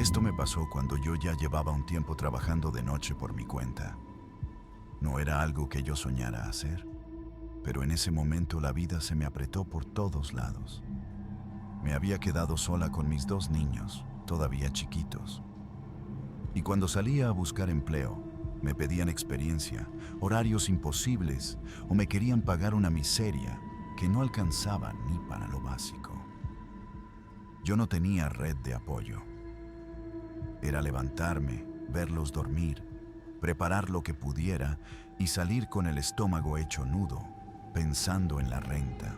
Esto me pasó cuando yo ya llevaba un tiempo trabajando de noche por mi cuenta. No era algo que yo soñara hacer, pero en ese momento la vida se me apretó por todos lados. Me había quedado sola con mis 2 niños, todavía chiquitos. Y cuando salía a buscar empleo, me pedían experiencia, horarios imposibles o me querían pagar una miseria que no alcanzaba ni para lo básico. Yo no tenía red de apoyo. Era levantarme, verlos dormir, preparar lo que pudiera y salir con el estómago hecho nudo, pensando en la renta,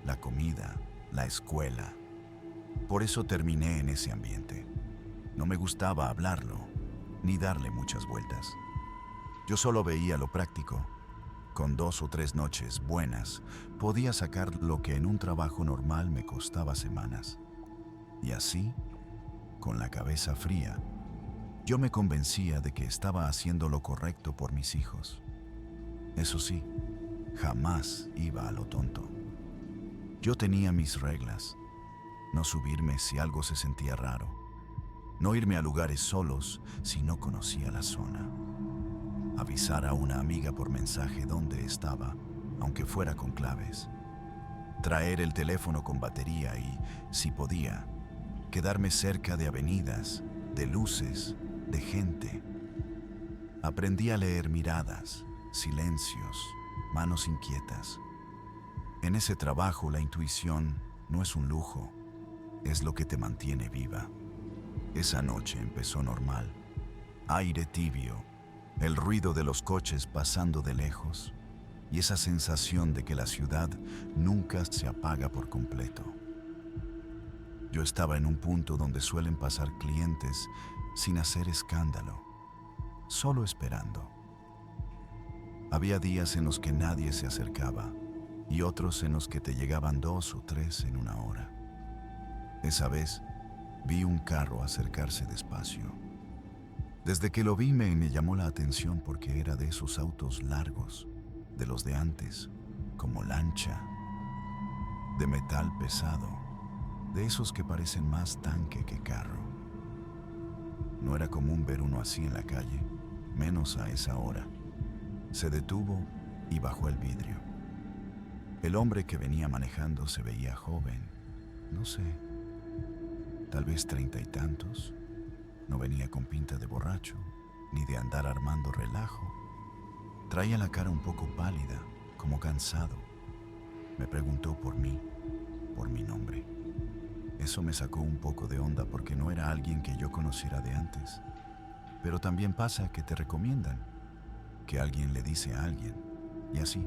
la comida, la escuela. Por eso terminé en ese ambiente. No me gustaba hablarlo, ni darle muchas vueltas. Yo solo veía lo práctico. Con 2 o 3 noches buenas, podía sacar lo que en un trabajo normal me costaba semanas. Y así, con la cabeza fría, yo me convencía de que estaba haciendo lo correcto por mis hijos. Eso sí, jamás iba a lo tonto. Yo tenía mis reglas. No subirme si algo se sentía raro. No irme a lugares solos si no conocía la zona. Avisar a una amiga por mensaje dónde estaba, aunque fuera con claves. Traer el teléfono con batería y, si podía, quedarme cerca de avenidas, de luces, de gente. Aprendí a leer miradas, silencios, manos inquietas. En ese trabajo la intuición no es un lujo, es lo que te mantiene viva. Esa noche empezó normal. Aire tibio, el ruido de los coches pasando de lejos y esa sensación de que la ciudad nunca se apaga por completo. Yo estaba en un punto donde suelen pasar clientes sin hacer escándalo, solo esperando. Había días en los que nadie se acercaba y otros en los que te llegaban 2 o 3 en una hora. Esa vez vi un carro acercarse despacio. Desde que lo vi me llamó la atención porque era de esos autos largos, de los de antes, como lancha, de metal pesado, de esos que parecen más tanque que carro. No era común ver uno así en la calle, menos a esa hora. Se detuvo y bajó el vidrio. El hombre que venía manejando se veía joven, no sé, tal vez 30 y tantos. No venía con pinta de borracho, ni de andar armando relajo. Traía la cara un poco pálida, como cansado. Me preguntó por mí, por mi nombre. Eso me sacó un poco de onda porque no era alguien que yo conociera de antes. Pero también pasa que te recomiendan, que alguien le dice a alguien, y así.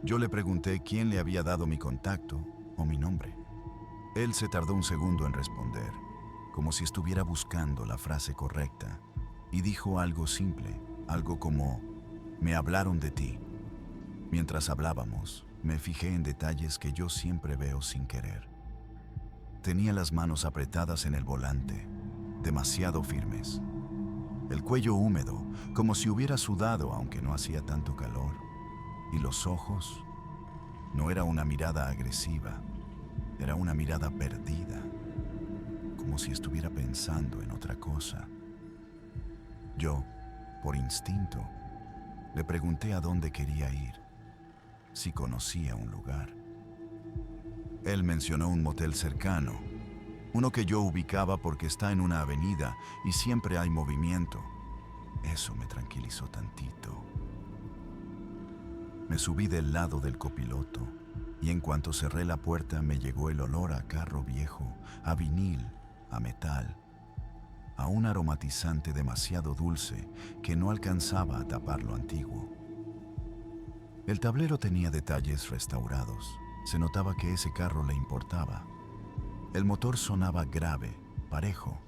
Yo le pregunté quién le había dado mi contacto o mi nombre. Él se tardó un segundo en responder, como si estuviera buscando la frase correcta, y dijo algo simple, algo como, me hablaron de ti. Mientras hablábamos, me fijé en detalles que yo siempre veo sin querer. Tenía las manos apretadas en el volante, demasiado firmes. El cuello húmedo, como si hubiera sudado aunque no hacía tanto calor. Y los ojos, no era una mirada agresiva, era una mirada perdida, como si estuviera pensando en otra cosa. Yo, por instinto, le pregunté a dónde quería ir, si conocía un lugar. Él mencionó un motel cercano, uno que yo ubicaba porque está en una avenida y siempre hay movimiento. Eso me tranquilizó tantito. Me subí del lado del copiloto y en cuanto cerré la puerta me llegó el olor a carro viejo, a vinil, a metal, a un aromatizante demasiado dulce que no alcanzaba a tapar lo antiguo. El tablero tenía detalles restaurados. Se notaba que ese carro le importaba. El motor sonaba grave, parejo,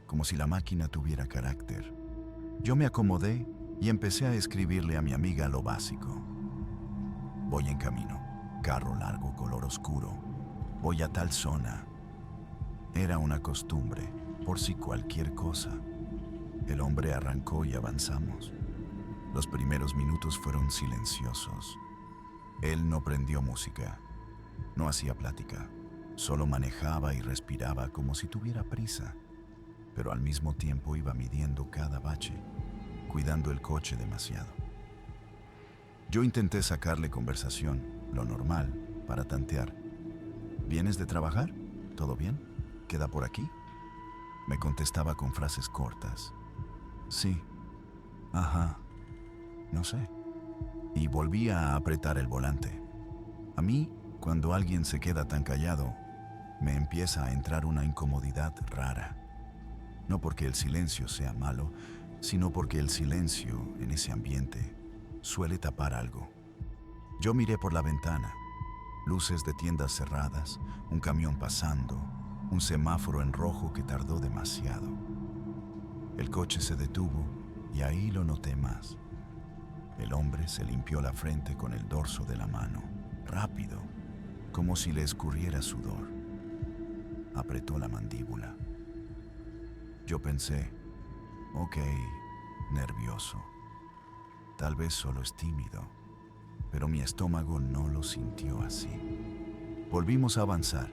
como si la máquina tuviera carácter. Yo me acomodé y empecé a escribirle a mi amiga lo básico. Voy en camino, carro largo, color oscuro. Voy a tal zona. Era una costumbre, por si cualquier cosa. El hombre arrancó y avanzamos. Los primeros minutos fueron silenciosos. Él no prendió música, no hacía plática, solo manejaba y respiraba como si tuviera prisa. pero al mismo tiempo iba midiendo cada bache, cuidando el coche demasiado. Yo intenté sacarle conversación, lo normal, para tantear. ¿Vienes de trabajar? ¿Todo bien? ¿Queda por aquí? Me contestaba con frases cortas. Sí. Ajá. No sé. Y volvía a apretar el volante. A mí, cuando alguien se queda tan callado, me empieza a entrar una incomodidad rara. No porque el silencio sea malo, sino porque el silencio en ese ambiente suele tapar algo. Yo miré por la ventana, luces de tiendas cerradas, un camión pasando, un semáforo en rojo que tardó demasiado. El coche se detuvo y ahí lo noté más. El hombre se limpió la frente con el dorso de la mano, rápido, como si le escurriera sudor. Apretó la mandíbula. Yo pensé, ok, nervioso. Tal vez solo es tímido, pero mi estómago no lo sintió así. Volvimos a avanzar.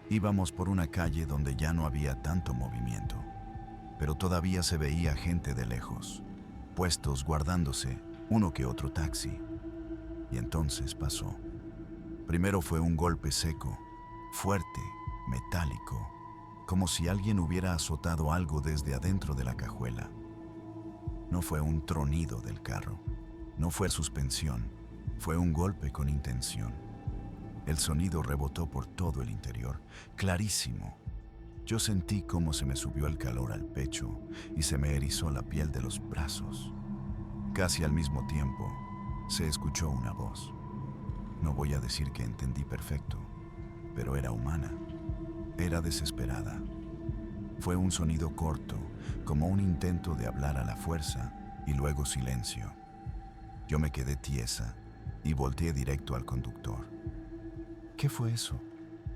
Íbamos por una calle donde ya no había tanto movimiento, pero todavía se veía gente de lejos, puestos guardándose uno que otro taxi. Y entonces pasó. Primero fue un golpe seco, fuerte, metálico, como si alguien hubiera azotado algo desde adentro de la cajuela. No fue un tronido del carro, no fue suspensión, fue un golpe con intención. El sonido rebotó por todo el interior, clarísimo. Yo sentí cómo se me subió el calor al pecho y se me erizó la piel de los brazos. Casi al mismo tiempo, se escuchó una voz. No voy a decir que entendí perfecto, pero era humana, era desesperada. Fue un sonido corto, como un intento de hablar a la fuerza, y luego silencio. Yo me quedé tiesa y volteé directo al conductor. ¿Qué fue eso?,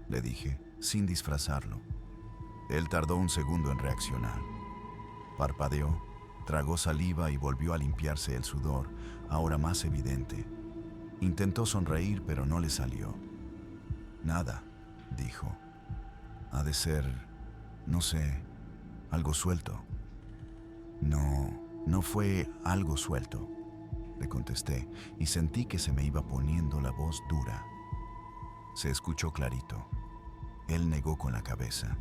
le dije, sin disfrazarlo. Él tardó un segundo en reaccionar. Parpadeó, tragó saliva y volvió a limpiarse el sudor, ahora más evidente. Intentó sonreír, pero no le salió. Nada, dijo. Ha de ser, no sé, algo suelto. No fue algo suelto, le contesté, y sentí que se me iba poniendo la voz dura. Se escuchó clarito. Él negó con la cabeza,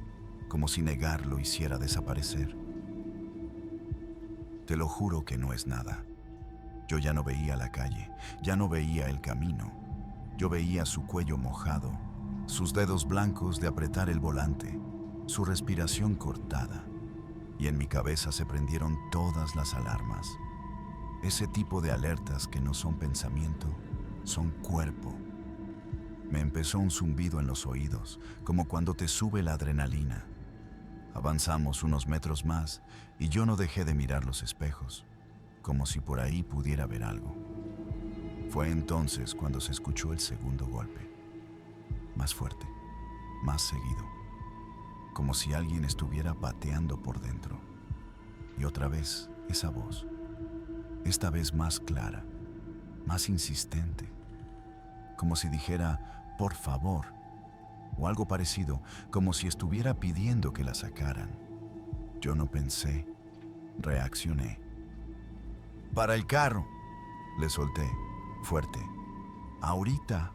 como si negar lo hiciera desaparecer. Te lo juro que no es nada. Yo ya no veía la calle, ya no veía el camino. Yo veía su cuello mojado, sus dedos blancos de apretar el volante, su respiración cortada, y en mi cabeza se prendieron todas las alarmas. Ese tipo de alertas que no son pensamiento, son cuerpo. Me empezó un zumbido en los oídos, como cuando te sube la adrenalina. Avanzamos unos metros más y yo no dejé de mirar los espejos, como si por ahí pudiera ver algo. Fue entonces cuando se escuchó el segundo golpe. Más fuerte, más seguido, como si alguien estuviera pateando por dentro. Y otra vez esa voz, esta vez más clara, más insistente, como si dijera, por favor, o algo parecido, como si estuviera pidiendo que la sacaran. Yo no pensé, reaccioné. ¡Para el carro!, le solté, fuerte. ¡Ahorita!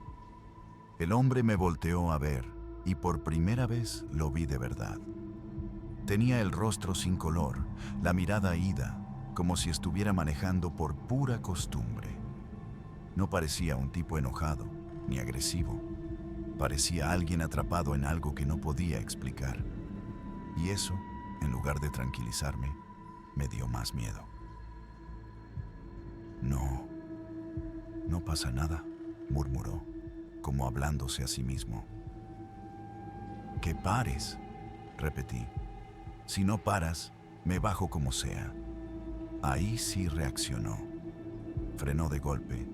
El hombre me volteó a ver y por primera vez lo vi de verdad. Tenía el rostro sin color, la mirada ida, como si estuviera manejando por pura costumbre. No parecía un tipo enojado ni agresivo. Parecía alguien atrapado en algo que no podía explicar. Y eso, en lugar de tranquilizarme, me dio más miedo. No pasa nada, murmuró, como hablándose a sí mismo. Que pares, repetí. Si no paras, me bajo como sea. Ahí sí reaccionó. Frenó de golpe,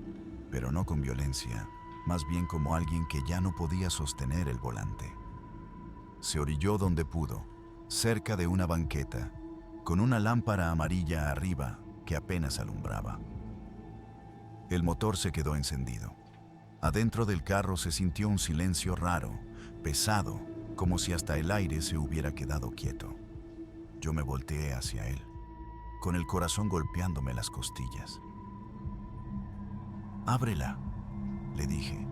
pero no con violencia, más bien como alguien que ya no podía sostener el volante. Se orilló donde pudo, cerca de una banqueta, con una lámpara amarilla arriba que apenas alumbraba. El motor se quedó encendido. Adentro del carro se sintió un silencio raro, pesado, como si hasta el aire se hubiera quedado quieto. Yo me volteé hacia él, con el corazón golpeándome las costillas. «Ábrela», le dije,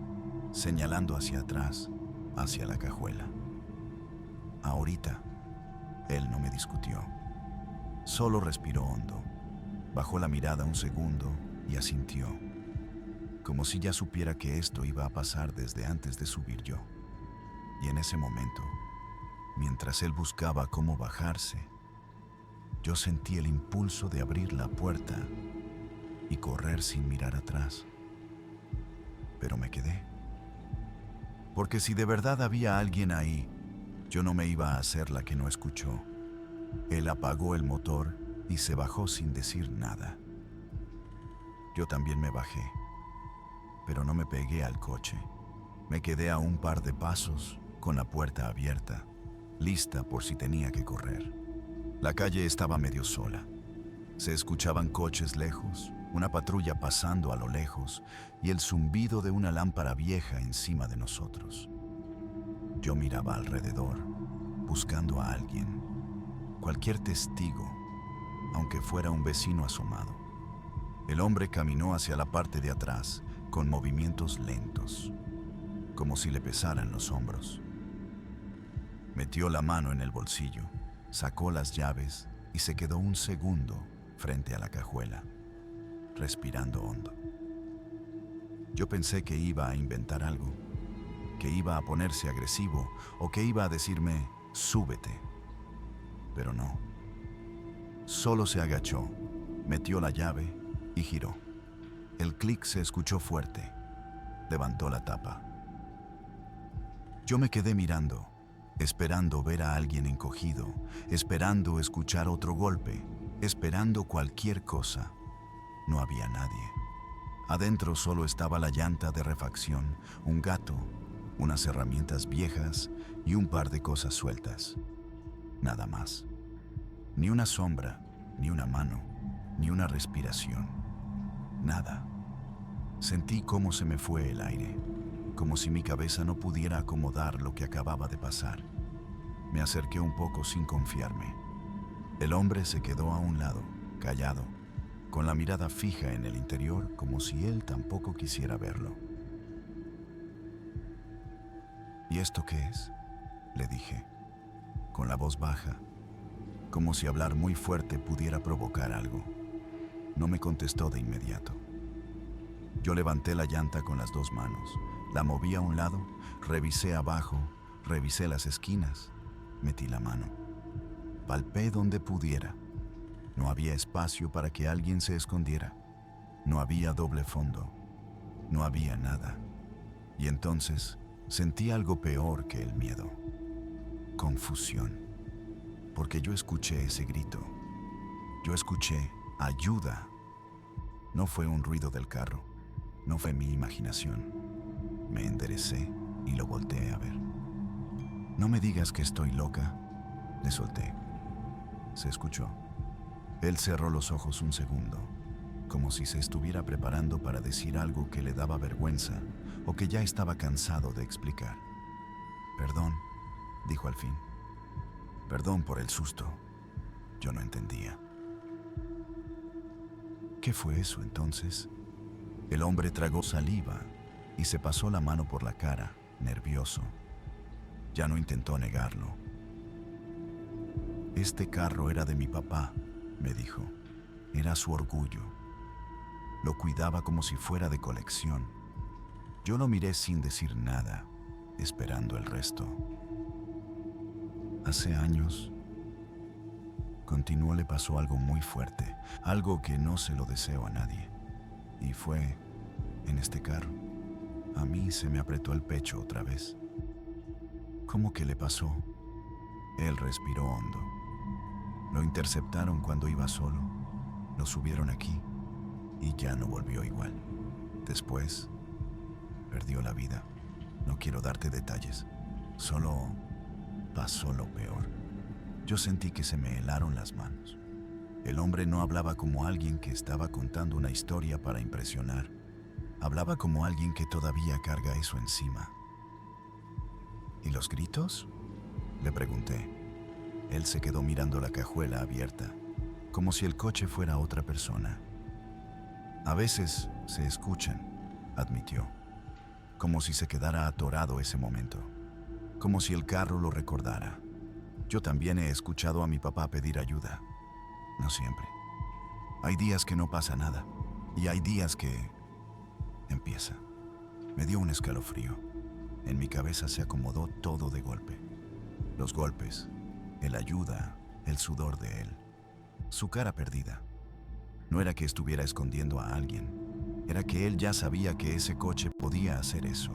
señalando hacia atrás, hacia la cajuela. «Ahorita». Él no me discutió. Solo respiró hondo, bajó la mirada un segundo y asintió, como si ya supiera que esto iba a pasar desde antes de subir yo. Y en ese momento, mientras él buscaba cómo bajarse, yo sentí el impulso de abrir la puerta y correr sin mirar atrás. Pero me quedé. Porque si de verdad había alguien ahí, yo no me iba a hacer la que no escuchó. Él apagó el motor y se bajó sin decir nada. Yo también me bajé, pero no me pegué al coche. Me quedé a un par de pasos, con la puerta abierta, lista por si tenía que correr. La calle estaba medio sola. Se escuchaban coches lejos, una patrulla pasando a lo lejos y el zumbido de una lámpara vieja encima de nosotros. Yo miraba alrededor, buscando a alguien, cualquier testigo, aunque fuera un vecino asomado. El hombre caminó hacia la parte de atrás con movimientos lentos, como si le pesaran los hombros. Metió la mano en el bolsillo, sacó las llaves y se quedó un segundo frente a la cajuela, respirando hondo. Yo pensé que iba a inventar algo, que iba a ponerse agresivo o que iba a decirme, súbete. Pero no. Solo se agachó, metió la llave y giró. El clic se escuchó fuerte. Levantó la tapa. Yo me quedé mirando, esperando ver a alguien encogido, esperando escuchar otro golpe, esperando cualquier cosa. No había nadie. Adentro solo estaba la llanta de refacción, un gato, unas herramientas viejas y un par de cosas sueltas. Nada más. Ni una sombra, ni una mano, ni una respiración. Nada. Sentí cómo se me fue el aire, como si mi cabeza no pudiera acomodar lo que acababa de pasar. Me acerqué un poco sin confiarme. El hombre se quedó a un lado, callado, con la mirada fija en el interior, como si él tampoco quisiera verlo. ¿Y esto qué es?, le dije, con la voz baja, como si hablar muy fuerte pudiera provocar algo. No me contestó de inmediato. Yo levanté la llanta con las dos manos, la moví a un lado, revisé abajo, revisé las esquinas, metí la mano. Palpé donde pudiera. No había espacio para que alguien se escondiera. No había doble fondo. No había nada. Y entonces sentí algo peor que el miedo. Confusión. Porque yo escuché ese grito. Yo escuché ayuda. No fue un ruido del carro. No fue mi imaginación. Me enderecé y lo volteé a ver. «No me digas que estoy loca», le solté. Se escuchó. Él cerró los ojos un segundo, como si se estuviera preparando para decir algo que le daba vergüenza o que ya estaba cansado de explicar. «Perdón», dijo al fin. «Perdón por el susto». Yo no entendía. ¿Qué fue eso entonces? El hombre tragó saliva y se pasó la mano por la cara, nervioso. Ya no intentó negarlo. «Este carro era de mi papá», me dijo. «Era su orgullo. Lo cuidaba como si fuera de colección». Yo lo miré sin decir nada, esperando el resto. «Hace años», continuó, «le pasó algo muy fuerte, algo que no se lo deseo a nadie. Y fue en este carro. A mí se me apretó el pecho otra vez». «¿Cómo que le pasó?». Él respiró hondo. «Lo interceptaron cuando iba solo. Lo subieron aquí y ya no volvió igual. Después perdió la vida. No quiero darte detalles. Solo pasó lo peor». Yo sentí que se me helaron las manos. El hombre no hablaba como alguien que estaba contando una historia para impresionar. Hablaba como alguien que todavía carga eso encima. «¿Y los gritos?», le pregunté. Él se quedó mirando la cajuela abierta, como si el coche fuera otra persona. A veces se escuchan, admitió, como si se quedara atorado ese momento, como si el carro lo recordara. Yo también he escuchado a mi papá pedir ayuda. No siempre. Hay días que no pasa nada, y hay días que empieza. Me dio un escalofrío. En mi cabeza se acomodó todo de golpe. Los golpes, el ayuda, el sudor de él, su cara perdida. No era que estuviera escondiendo a alguien, era que él ya sabía que ese coche podía hacer eso,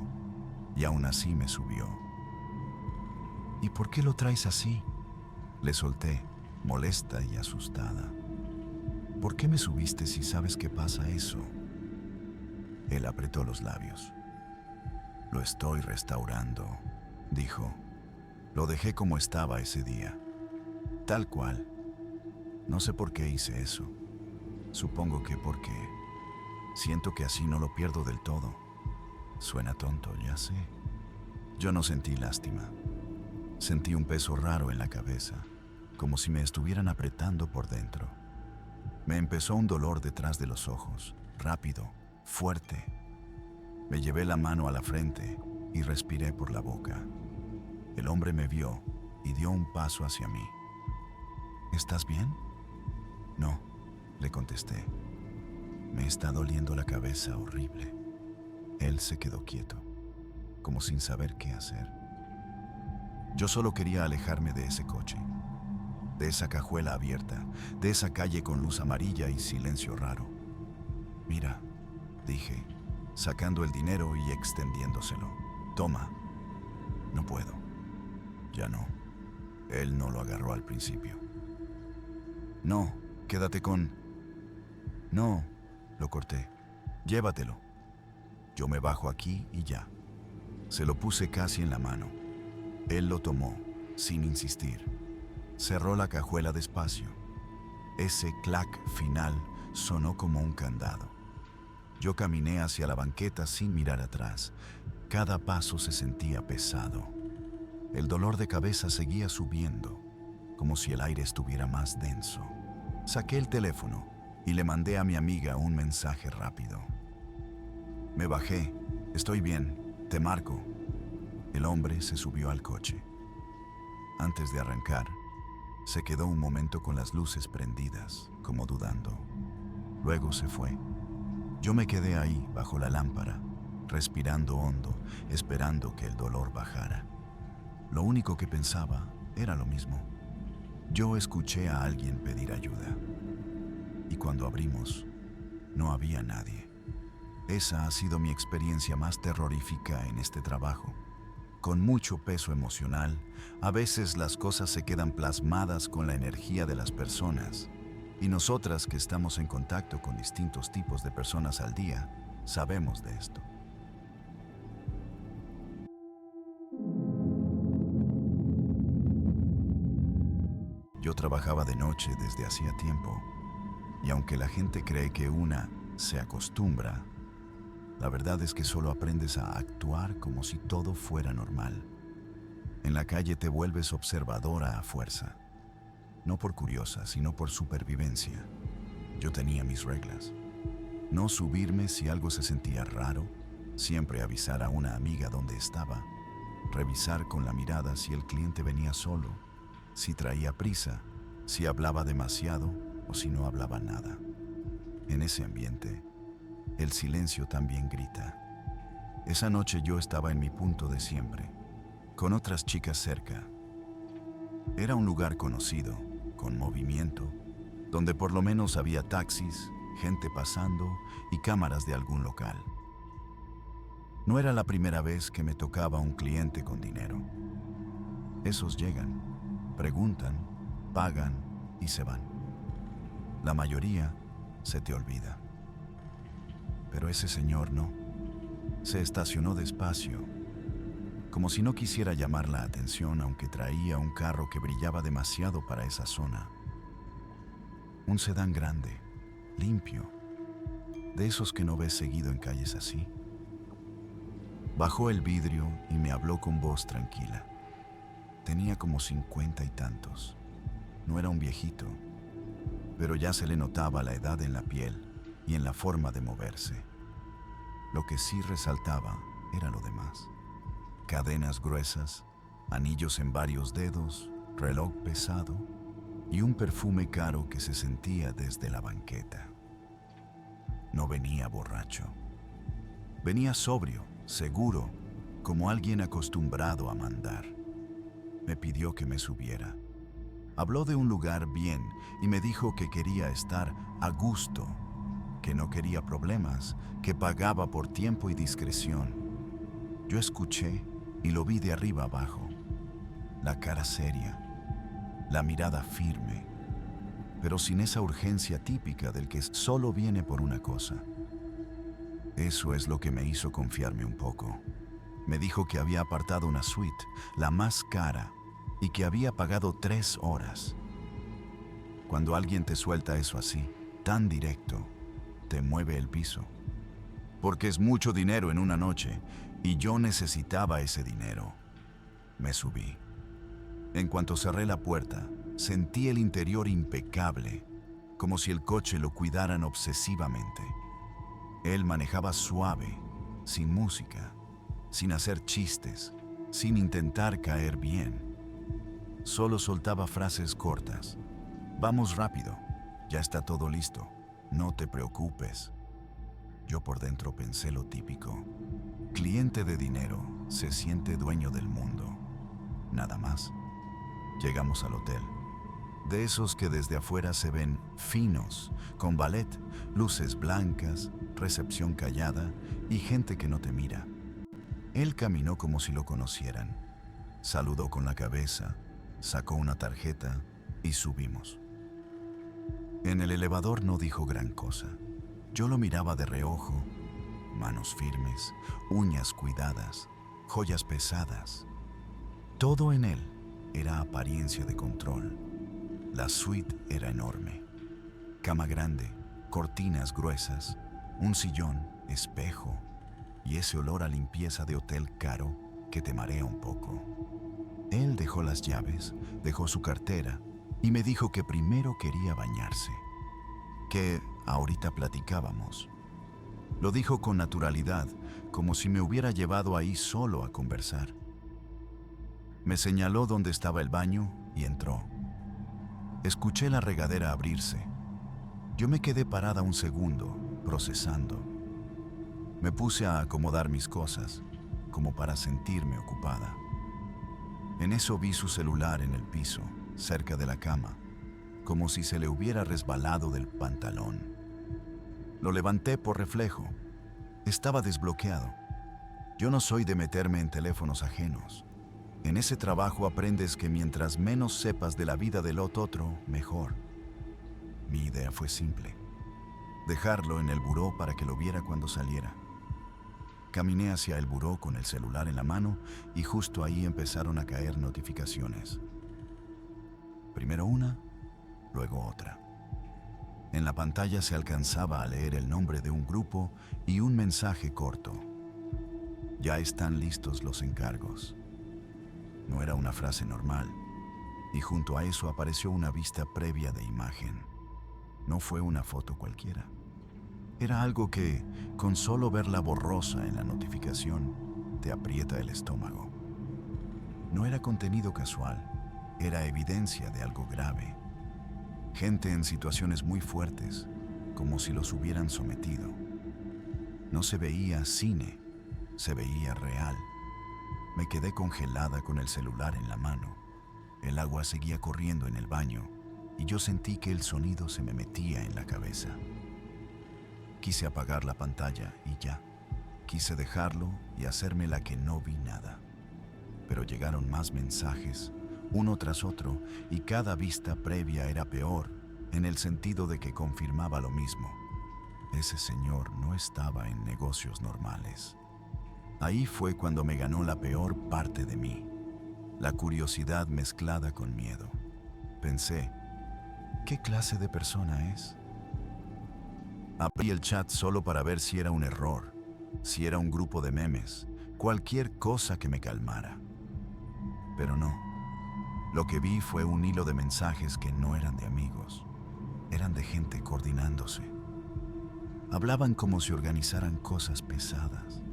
y aún así me subió. ¿Y por qué lo traes así?, le solté, molesta y asustada. ¿Por qué me subiste si sabes que pasa eso? Él apretó los labios. Lo estoy restaurando, dijo. Lo dejé como estaba ese día, tal cual. No sé por qué hice eso. Supongo que porque siento que así no lo pierdo del todo. Suena tonto, ya sé. Yo no sentí lástima. Sentí un peso raro en la cabeza, como si me estuvieran apretando por dentro. Me empezó un dolor detrás de los ojos, rápido, fuerte. Me llevé la mano a la frente y respiré por la boca. El hombre me vio y dio un paso hacia mí. ¿Estás bien? No, le contesté. Me está doliendo la cabeza horrible. Él se quedó quieto, como sin saber qué hacer. Yo solo quería alejarme de ese coche, de esa cajuela abierta, de esa calle con luz amarilla y silencio raro. Mira, dije, sacando el dinero y extendiéndoselo. Toma. No puedo. Ya no. Él no lo agarró al principio. No, quédate con... No, lo corté. Llévatelo. Yo me bajo aquí y ya. Se lo puse casi en la mano. Él lo tomó, sin insistir. Cerró la cajuela despacio. Ese clac final sonó como un candado. Yo caminé hacia la banqueta sin mirar atrás. Cada paso se sentía pesado. El dolor de cabeza seguía subiendo, como si el aire estuviera más denso. Saqué el teléfono y le mandé a mi amiga un mensaje rápido. Me bajé. Estoy bien. Te marco. El hombre se subió al coche. Antes de arrancar, se quedó un momento con las luces prendidas, como dudando. Luego se fue. Yo me quedé ahí, bajo la lámpara, respirando hondo, esperando que el dolor bajara. Lo único que pensaba era lo mismo. Yo escuché a alguien pedir ayuda. Y cuando abrimos, no había nadie. Esa ha sido mi experiencia más terrorífica en este trabajo. Con mucho peso emocional, a veces las cosas se quedan plasmadas con la energía de las personas. Y nosotras que estamos en contacto con distintos tipos de personas al día, sabemos de esto. Yo trabajaba de noche desde hacía tiempo, y aunque la gente cree que una se acostumbra, la verdad es que solo aprendes a actuar como si todo fuera normal. En la calle te vuelves observadora a fuerza, no por curiosa, sino por supervivencia. Yo tenía mis reglas. No subirme si algo se sentía raro, siempre avisar a una amiga dónde estaba, revisar con la mirada si el cliente venía solo, si traía prisa, si hablaba demasiado o si no hablaba nada. En ese ambiente, el silencio también grita. Esa noche yo estaba en mi punto de siempre, con otras chicas cerca. Era un lugar conocido, con movimiento, donde por lo menos había taxis, gente pasando y cámaras de algún local. No era la primera vez que me tocaba un cliente con dinero. Esos llegan, preguntan, pagan y se van. La mayoría se te olvida. Pero ese señor no. Se estacionó despacio, como si no quisiera llamar la atención, aunque traía un carro que brillaba demasiado para esa zona. Un sedán grande, limpio, de esos que no ves seguido en calles así. Bajó el vidrio y me habló con voz tranquila. Tenía como 50 y tantos. No era un viejito, pero ya se le notaba la edad en la piel y en la forma de moverse. Lo que sí resaltaba era lo demás. Cadenas gruesas, anillos en varios dedos, reloj pesado y un perfume caro que se sentía desde la banqueta. No venía borracho. Venía sobrio, seguro, como alguien acostumbrado a mandar. Me pidió que me subiera. Habló de un lugar bien y me dijo que quería estar a gusto, que no quería problemas, que pagaba por tiempo y discreción. Yo escuché y lo vi de arriba abajo. La cara seria, la mirada firme, pero sin esa urgencia típica del que solo viene por una cosa. Eso es lo que me hizo confiarme un poco. Me dijo que había apartado una suite, la más cara, y que había pagado 3 horas. Cuando alguien te suelta eso así, tan directo, te mueve el piso. Porque es mucho dinero en una noche, y yo necesitaba ese dinero. Me subí. En cuanto cerré la puerta, sentí el interior impecable, como si el coche lo cuidaran obsesivamente. Él manejaba suave, sin música, sin hacer chistes, sin intentar caer bien. Solo soltaba frases cortas. Vamos rápido, ya está todo listo, no te preocupes. Yo por dentro pensé lo típico. Cliente de dinero se siente dueño del mundo. Nada más. Llegamos al hotel. De esos que desde afuera se ven finos, con ballet, luces blancas, recepción callada y gente que no te mira. Él caminó como si lo conocieran. Saludó con la cabeza, sacó una tarjeta y subimos. En el elevador no dijo gran cosa. Yo lo miraba de reojo, manos firmes, uñas cuidadas, joyas pesadas. Todo en él era apariencia de control. La suite era enorme. Cama grande, cortinas gruesas, un sillón, espejo y ese olor a limpieza de hotel caro que te marea un poco. Él dejó las llaves, dejó su cartera y me dijo que primero quería bañarse, que ahorita platicábamos. Lo dijo con naturalidad, como si me hubiera llevado ahí solo a conversar. Me señaló dónde estaba el baño y entró. Escuché la regadera abrirse. Yo me quedé parada un segundo, procesando. Me puse a acomodar mis cosas, como para sentirme ocupada. En eso vi su celular en el piso, cerca de la cama, como si se le hubiera resbalado del pantalón. Lo levanté por reflejo. Estaba desbloqueado. Yo no soy de meterme en teléfonos ajenos. En ese trabajo aprendes que mientras menos sepas de la vida del otro, mejor. Mi idea fue simple. Dejarlo en el buró para que lo viera cuando saliera. Caminé hacia el buró con el celular en la mano y justo ahí empezaron a caer notificaciones. Primero una, luego otra. En la pantalla se alcanzaba a leer el nombre de un grupo y un mensaje corto. Ya están listos los encargos. No era una frase normal, y junto a eso apareció una vista previa de imagen. No fue una foto cualquiera. Era algo que, con solo verla borrosa en la notificación, te aprieta el estómago. No era contenido casual, era evidencia de algo grave. Gente en situaciones muy fuertes, como si los hubieran sometido. No se veía cine, se veía real. Me quedé congelada con el celular en la mano. El agua seguía corriendo en el baño y yo sentí que el sonido se me metía en la cabeza. Quise apagar la pantalla y ya. Quise dejarlo y hacerme la que no vi nada. Pero llegaron más mensajes, uno tras otro, y cada vista previa era peor, en el sentido de que confirmaba lo mismo. Ese señor no estaba en negocios normales. Ahí fue cuando me ganó la peor parte de mí, la curiosidad mezclada con miedo. Pensé, ¿qué clase de persona es? Abrí el chat solo para ver si era un error, si era un grupo de memes, cualquier cosa que me calmara. Pero no. Lo que vi fue un hilo de mensajes que no eran de amigos, eran de gente coordinándose. Hablaban como si organizaran cosas pesadas.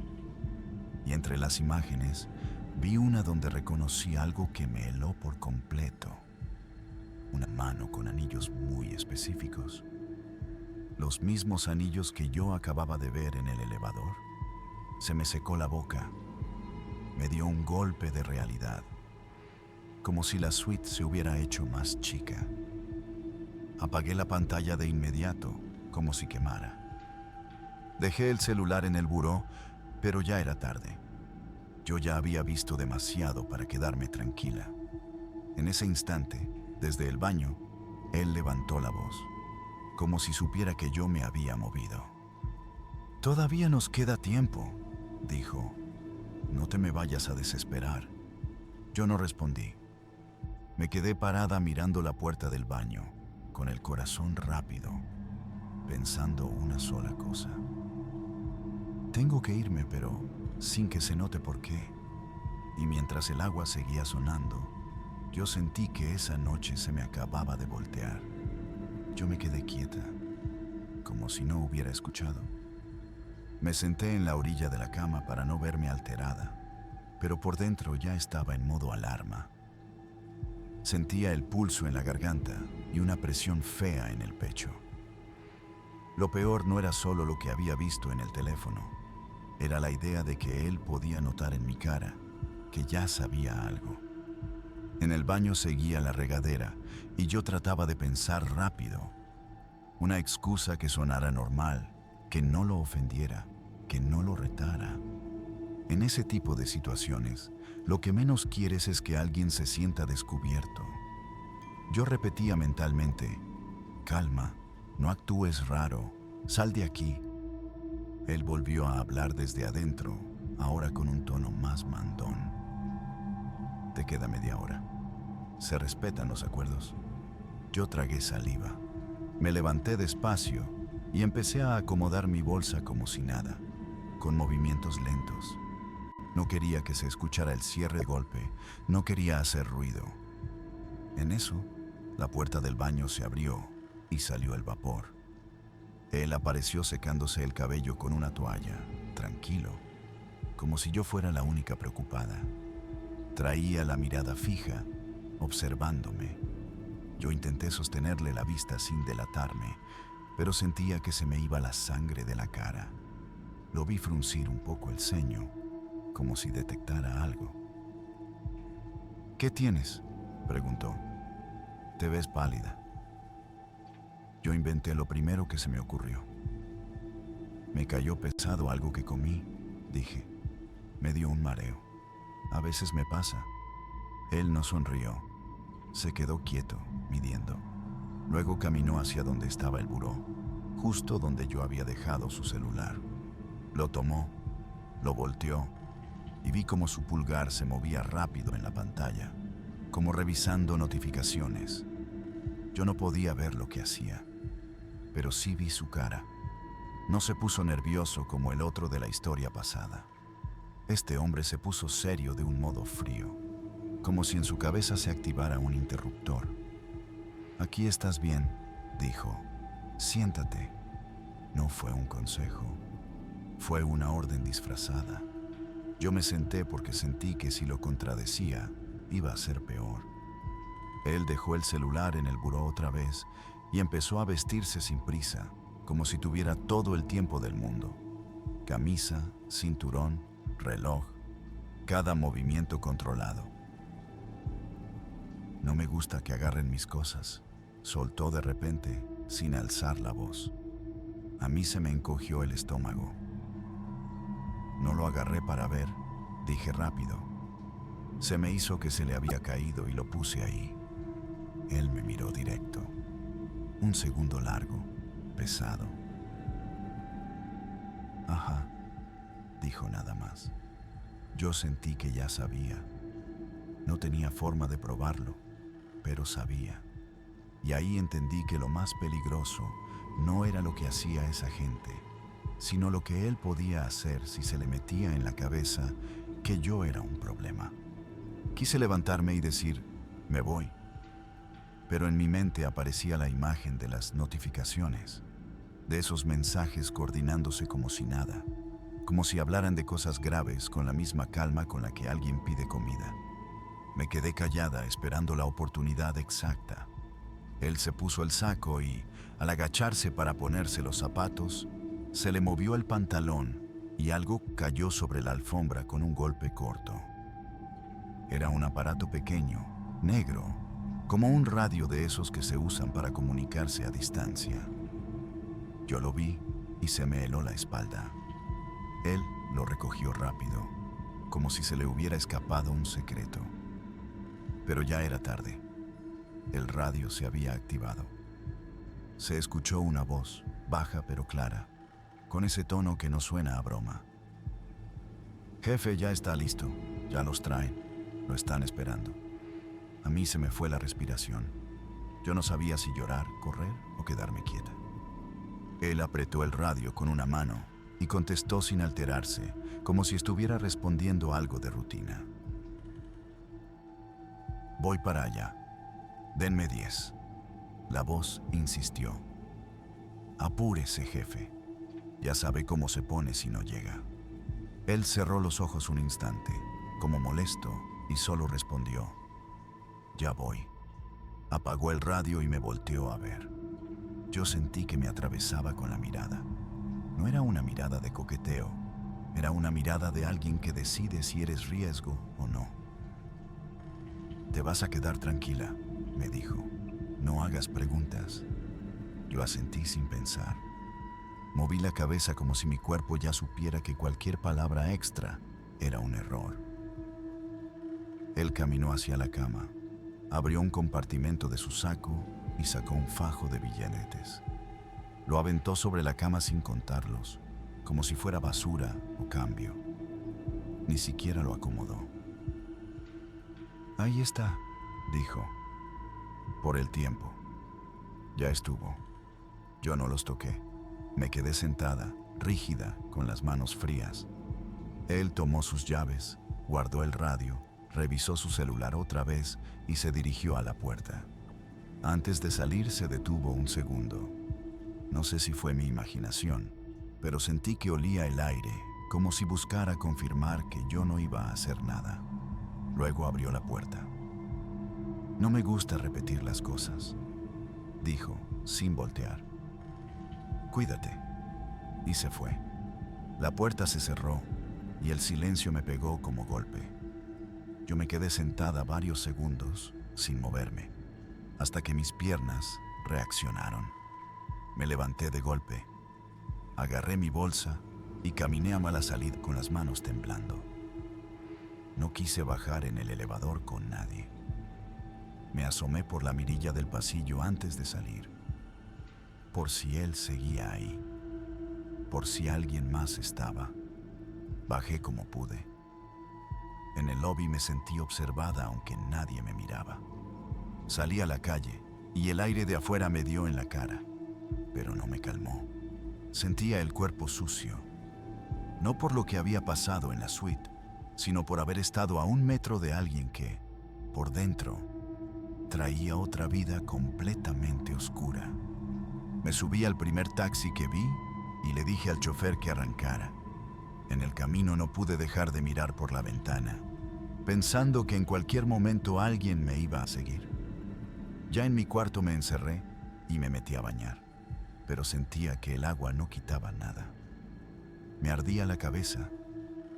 Y entre las imágenes vi una donde reconocí algo que me heló por completo. Una mano con anillos muy específicos. Los mismos anillos que yo acababa de ver en el elevador. Se me secó la boca. Me dio un golpe de realidad. Como si la suite se hubiera hecho más chica. Apagué la pantalla de inmediato, como si quemara. Dejé el celular en el buró, pero ya era tarde. Yo ya había visto demasiado para quedarme tranquila. En ese instante, desde el baño, él levantó la voz, como si supiera que yo me había movido. «Todavía nos queda tiempo», dijo. «No te me vayas a desesperar». Yo no respondí. Me quedé parada mirando la puerta del baño, con el corazón rápido, pensando una sola cosa. Tengo que irme, pero sin que se note por qué. Y mientras el agua seguía sonando, yo sentí que esa noche se me acababa de voltear. Yo me quedé quieta, como si no hubiera escuchado. Me senté en la orilla de la cama para no verme alterada, pero por dentro ya estaba en modo alarma. Sentía el pulso en la garganta y una presión fea en el pecho. Lo peor no era solo lo que había visto en el teléfono, era la idea de que él podía notar en mi cara que ya sabía algo. En el baño seguía la regadera y yo trataba de pensar rápido. Una excusa que sonara normal, que no lo ofendiera, que no lo retara. En ese tipo de situaciones, lo que menos quieres es que alguien se sienta descubierto. Yo repetía mentalmente, «Calma, no actúes raro, sal de aquí». Él volvió a hablar desde adentro, ahora con un tono más mandón. «Te queda media hora. Se respetan los acuerdos». Yo tragué saliva. Me levanté despacio y empecé a acomodar mi bolsa como si nada, con movimientos lentos. No quería que se escuchara el cierre de golpe, no quería hacer ruido. En eso, la puerta del baño se abrió y salió el vapor. Él apareció secándose el cabello con una toalla, tranquilo, como si yo fuera la única preocupada. Traía la mirada fija, observándome. Yo intenté sostenerle la vista sin delatarme, pero sentía que se me iba la sangre de la cara. Lo vi fruncir un poco el ceño, como si detectara algo. «¿Qué tienes?», preguntó. «Te ves pálida». Yo inventé lo primero que se me ocurrió. «Me cayó pesado algo que comí», dije. «Me dio un mareo. A veces me pasa». Él no sonrió. Se quedó quieto, midiendo. Luego caminó hacia donde estaba el buró, justo donde yo había dejado su celular. Lo tomó, lo volteó, y vi cómo su pulgar se movía rápido en la pantalla, como revisando notificaciones. Yo no podía ver lo que hacía, pero sí vi su cara. No se puso nervioso como el otro de la historia pasada. Este hombre se puso serio de un modo frío, como si en su cabeza se activara un interruptor. «Aquí estás bien», dijo. «Siéntate». No fue un consejo, fue una orden disfrazada. Yo me senté porque sentí que si lo contradecía, iba a ser peor. Él dejó el celular en el buró otra vez y empezó a vestirse sin prisa, como si tuviera todo el tiempo del mundo. Camisa, cinturón, reloj, cada movimiento controlado. «No me gusta que agarren mis cosas», soltó de repente, sin alzar la voz. A mí se me encogió el estómago. «No lo agarré para ver», dije rápido. Se me hizo que se le había caído y lo puse ahí. Él me miró directo. Un segundo largo, pesado. «Ajá», dijo nada más. Yo sentí que ya sabía. No tenía forma de probarlo, pero sabía. Y ahí entendí que lo más peligroso no era lo que hacía esa gente, sino lo que él podía hacer si se le metía en la cabeza que yo era un problema. Quise levantarme y decir, Me voy. Pero en mi mente aparecía la imagen de las notificaciones, de esos mensajes coordinándose como si nada, como si hablaran de cosas graves con la misma calma con la que alguien pide comida. Me quedé callada esperando la oportunidad exacta. Él se puso el saco y, al agacharse para ponerse los zapatos, se le movió el pantalón y algo cayó sobre la alfombra con un golpe corto. Era un aparato pequeño, negro, como un radio de esos que se usan para comunicarse a distancia. Yo lo vi y se me heló la espalda. Él lo recogió rápido, como si se le hubiera escapado un secreto. Pero ya era tarde. El radio se había activado. Se escuchó una voz, baja pero clara, con ese tono que no suena a broma. Jefe, ya está listo. Ya los traen. Lo están esperando. A mí se me fue la respiración. Yo no sabía si llorar, correr o quedarme quieta. Él apretó el radio con una mano y contestó sin alterarse, como si estuviera respondiendo algo de rutina. Voy para allá. Denme 10. La voz insistió. Apúrese, jefe. Ya sabe cómo se pone si no llega. Él cerró los ojos un instante, como molesto, y solo respondió: ya voy. Apagó el radio y me volteó a ver. Yo sentí que me atravesaba con la mirada. No era una mirada de coqueteo, era una mirada de alguien que decide si eres riesgo o no. Te vas a quedar tranquila, me dijo. No hagas preguntas. Yo asentí sin pensar. Moví la cabeza como si mi cuerpo ya supiera que cualquier palabra extra era un error. Él caminó hacia la cama, abrió un compartimento de su saco y sacó un fajo de billetes. Lo aventó sobre la cama sin contarlos, como si fuera basura o cambio. Ni siquiera lo acomodó. Ahí está, dijo. Por el tiempo. Ya estuvo. Yo no los toqué. Me quedé sentada, rígida, con las manos frías. Él tomó sus llaves, guardó el radio, revisó su celular otra vez y se dirigió a la puerta. Antes de salir se detuvo un segundo. No sé si fue mi imaginación, pero sentí que olía el aire, como si buscara confirmar que yo no iba a hacer nada. Luego abrió la puerta. No me gusta repetir las cosas, dijo, sin voltear. Cuídate. Y se fue. La puerta se cerró y el silencio me pegó como golpe. Yo me quedé sentada varios segundos, sin moverme, hasta que mis piernas reaccionaron. Me levanté de golpe, agarré mi bolsa y caminé a mala salida con las manos temblando. No quise bajar en el elevador con nadie. Me asomé por la mirilla del pasillo antes de salir, por si él seguía ahí, por si alguien más estaba. Bajé como pude. En el lobby me sentí observada aunque nadie me miraba. Salí a la calle y el aire de afuera me dio en la cara, pero no me calmó. Sentía el cuerpo sucio, no por lo que había pasado en la suite, sino por haber estado a 1 metro de alguien que, por dentro, traía otra vida completamente oscura. Me subí al primer taxi que vi y le dije al chofer que arrancara. En el camino no pude dejar de mirar por la ventana, pensando que en cualquier momento alguien me iba a seguir. Ya en mi cuarto me encerré y me metí a bañar, pero sentía que el agua no quitaba nada. Me ardía la cabeza,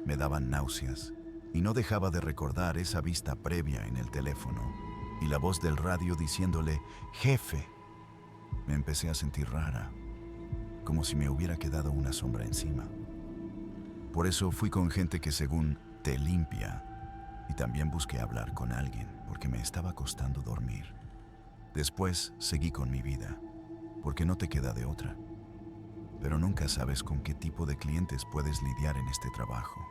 me daban náuseas y no dejaba de recordar esa vista previa en el teléfono y la voz del radio diciéndole «Jefe». Me empecé a sentir rara, como si me hubiera quedado una sombra encima. Por eso fui con gente que según te limpia, y también busqué hablar con alguien porque me estaba costando dormir. Después seguí con mi vida, porque no te queda de otra. Pero nunca sabes con qué tipo de clientes puedes lidiar en este trabajo.